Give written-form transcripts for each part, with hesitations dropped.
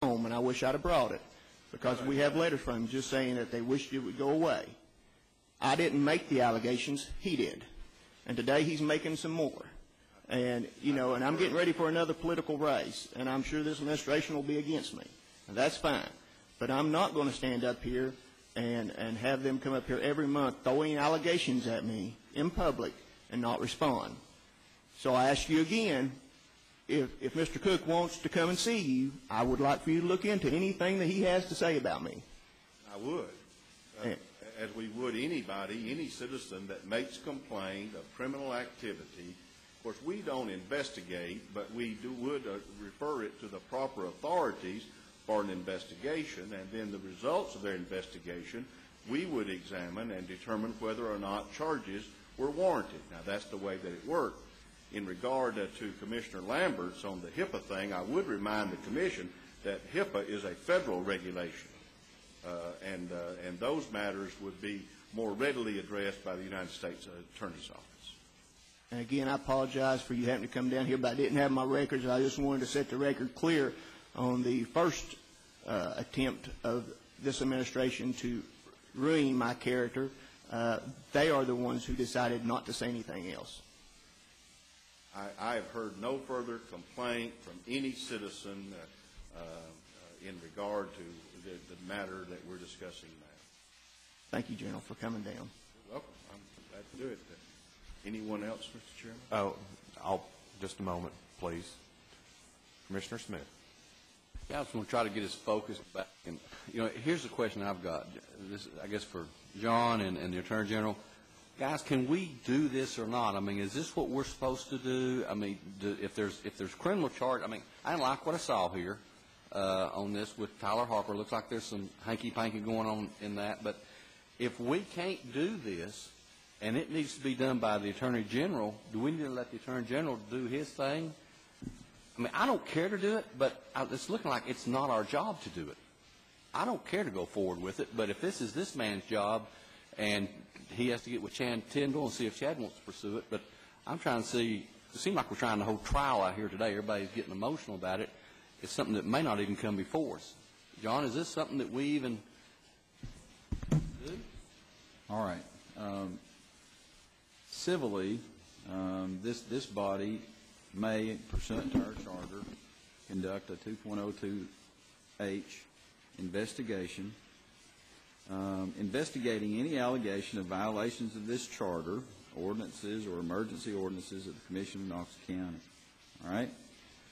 home, and I wish I'd have brought it, because we have letters from him just saying that they wished it would go away. I didn't make the allegations, he did. And today he's making some more. And, you know, and I'm getting ready for another political race, and I'm sure this administration will be against me. And that's fine. But I'm not going to stand up here and have them come up here every month throwing allegations at me in public and not respond. So I ask you again, if Mr. Cook wants to come and see you, I would like for you to look into anything that he has to say about me. I would. As we would anybody, any citizen that makes complaint of criminal activity. Of course, we don't investigate, but we would refer it to the proper authorities for an investigation, and then the results of their investigation we would examine and determine whether or not charges were warranted. Now, that's the way that it worked. In regard to Commissioner Lambert's on the HIPAA thing, I would remind the Commission that HIPAA is a federal regulation, and those matters would be more readily addressed by the United States Attorney's Office. And again, I apologize for you having to come down here, but I didn't have my records. I just wanted to set the record clear on the first attempt of this administration to ruin my character. They are the ones who decided not to say anything else. I have heard no further complaint from any citizen in regard to the matter that we're discussing now. Thank you, General, for coming down. You're welcome. I'm glad to do it. Anyone else, Mr. Chairman? Oh, just a moment, please. Commissioner Smith. Yeah, I just want to try to get his focus back. And, you know, here's the question I've got. This, I guess, for John and the Attorney General. Guys, can we do this or not? I mean, is this what we're supposed to do? I mean, if there's criminal charge, I mean, I didn't like what I saw here on this with Tyler Harper. Looks like there's some hanky-panky going on in that. But if we can't do this, and it needs to be done by the Attorney General, do we need to let the Attorney General do his thing? I mean, I don't care to do it, but it's looking like it's not our job to do it. I don't care to go forward with it, but if this is this man's job, and he has to get with Chad Tyndall and see if Chad wants to pursue it, but I'm trying to see, it seems like we're trying to hold trial out here today. Everybody's getting emotional about it. It's something that may not even come before us. John, is this something that we even do? All right. Civilly, this body may, pursuant to our charter, conduct a 2.02H investigation, investigating any allegation of violations of this charter, ordinances or emergency ordinances of the Commission of Knox County. All right?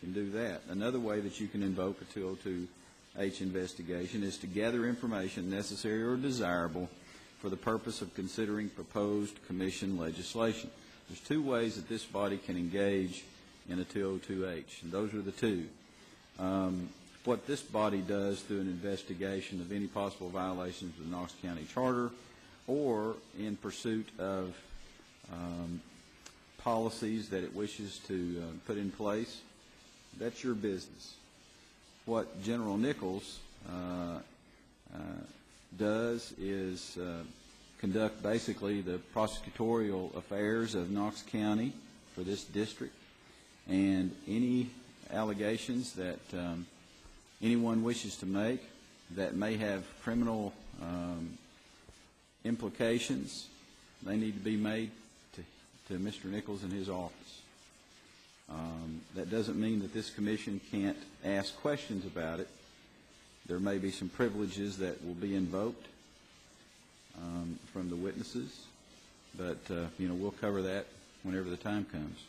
You can do that. Another way that you can invoke a 202H investigation is to gather information necessary or desirable for the purpose of considering proposed Commission legislation. There's two ways that this body can engage in a 202H, and those are the two. What this body does through an investigation of any possible violations of the Knox County Charter or in pursuit of policies that it wishes to put in place, that's your business. What General Nichols does is conduct basically the prosecutorial affairs of Knox County for this district, and any allegations that anyone wishes to make that may have criminal implications, they need to be made to Mr. Nichols in his office. That doesn't mean that this commission can't ask questions about it. There may be some privileges that will be invoked from the witnesses, but you know, we'll cover that whenever the time comes.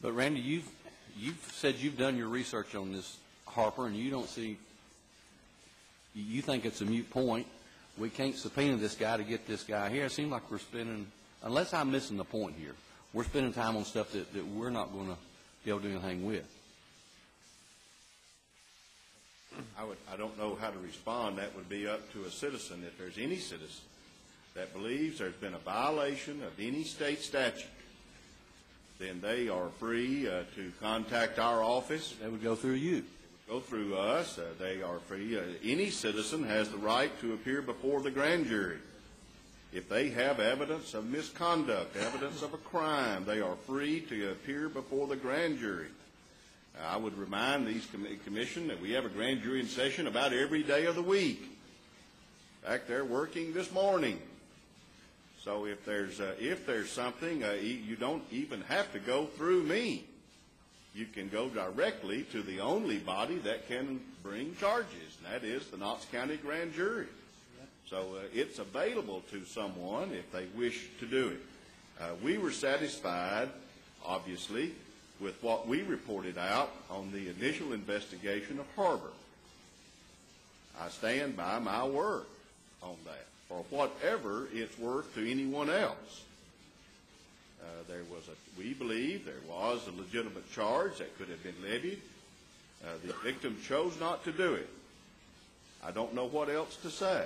But Randy, you've said you've done your research on this Harper, and you don't see, you think it's a moot point. We can't subpoena this guy to get this guy here. It seems like we're spending, unless I'm missing the point here, we're spending time on stuff that we're not going to be able to do anything with. I don't know how to respond. That would be up to a citizen. If there's any citizen that believes there's been a violation of any state statute, then they are free to contact our office. That would go through you. It would go through us. They are free. Any citizen has the right to appear before the grand jury. If they have evidence of misconduct, evidence of a crime, they are free to appear before the grand jury. I would remind these commission that we have a grand jury in session about every day of the week. In fact, they're working this morning. So if there's something, you don't even have to go through me. You can go directly to the only body that can bring charges, and that is the Knox County Grand Jury. So it's available to someone if they wish to do it. We were satisfied, obviously, with what we reported out on the initial investigation of Harber. I stand by my word on that, for whatever it's worth to anyone else. We believe there was a legitimate charge that could have been levied. The victim chose not to do it. I don't know what else to say.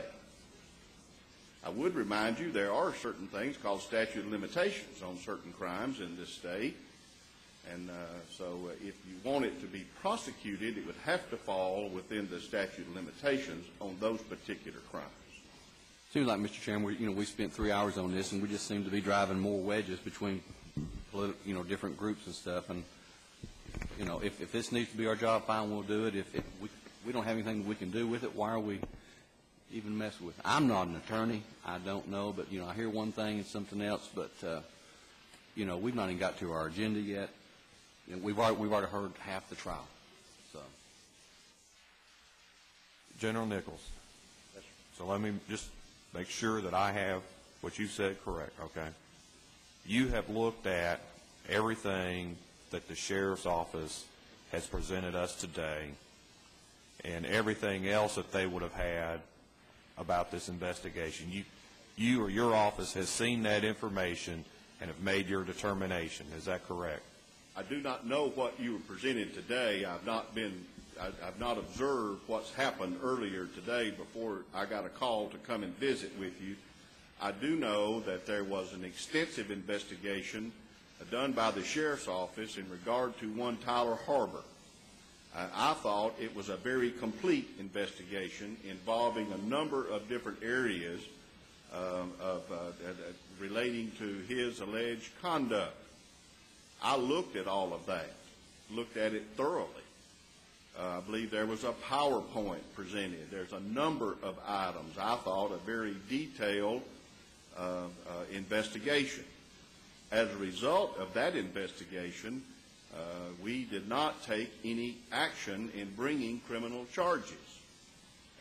I would remind you there are certain things called statute of limitations on certain crimes in this state. And so if you want it to be prosecuted, it would have to fall within the statute of limitations on those particular crimes. Seems like, Mr. Chairman, we spent 3 hours on this, and we just seem to be driving more wedges between, different groups and stuff. And, if this needs to be our job, fine, we'll do it. If we don't have anything we can do with it, why are we even messing with it? I'm not an attorney. I don't know, but, I hear one thing and something else. But, we've not even got to our agenda yet. We've already heard half the trial. So, General Nichols. So let me just make sure that I have what you said correct, okay? You have looked at everything that the sheriff's office has presented us today and everything else that they would have had about this investigation. You or your office has seen that information and have made your determination. Is that correct? I do not know what you were presented today. I've not observed what's happened earlier today before I got a call to come and visit with you. I do know that there was an extensive investigation done by the sheriff's office in regard to one Tyler Harber. I thought it was a very complete investigation involving a number of different areas relating to his alleged conduct. I looked at all of that, looked at it thoroughly. I believe there was a PowerPoint presented. There's a number of items. I thought a very detailed investigation. As a result of that investigation, we did not take any action in bringing criminal charges.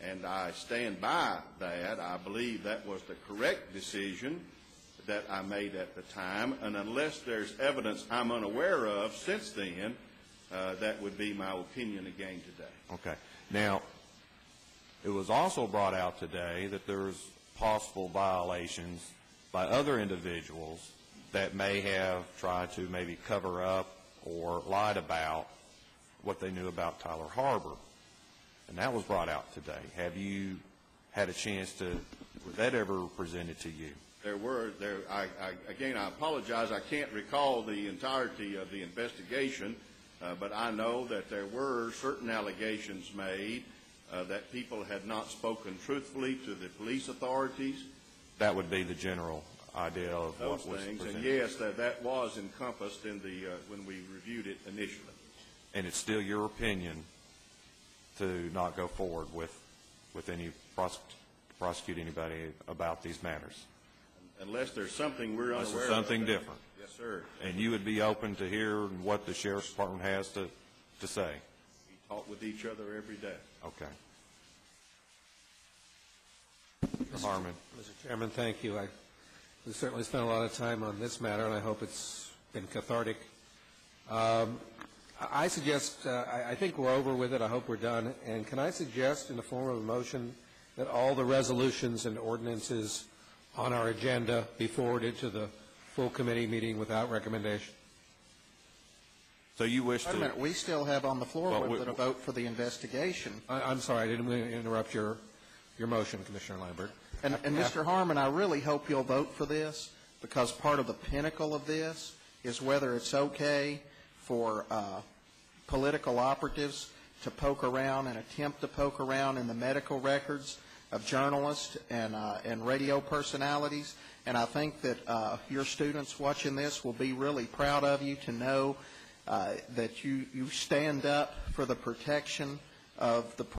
And I stand by that. I believe that was the correct decision that I made at the time, and unless there's evidence I'm unaware of since then, that would be my opinion again today. Okay. Now, it was also brought out today that there's possible violations by other individuals that may have tried to maybe cover up or lied about what they knew about Tyler Harber. And that was brought out today. Have you had a chance to, was that ever presented to you? Again, I apologize. I can't recall the entirety of the investigation, but I know that there were certain allegations made that people had not spoken truthfully to the police authorities. That would be the general idea of those what was things. presented. And yes, that was encompassed in the when we reviewed it initially. And it's still your opinion to not go forward with any prosecute anybody about these matters? Unless there's something we're unaware of. Unless there's something different. Yes, sir. And you would be open to hear what the Sheriff's Department has to say? We talk with each other every day. Okay. Mr. Harmon. Mr. Chairman, thank you. We certainly spent a lot of time on this matter, and I hope it's been cathartic. I suggest, I think we're over with it. I hope we're done. And can I suggest in the form of a motion that all the resolutions and ordinances on our agenda be forwarded to the full committee meeting without recommendation? So you wish to... Wait a minute. We still have on the floor whether to vote for the investigation. I'm sorry. I didn't mean to interrupt your motion, Commissioner Lambert. And Mr. Harmon, I really hope you'll vote for this, because part of the pinnacle of this is whether it's okay for political operatives to poke around and attempt to poke around in the medical records of journalists and radio personalities. And I think that your students watching this will be really proud of you to know that you stand up for the protection of the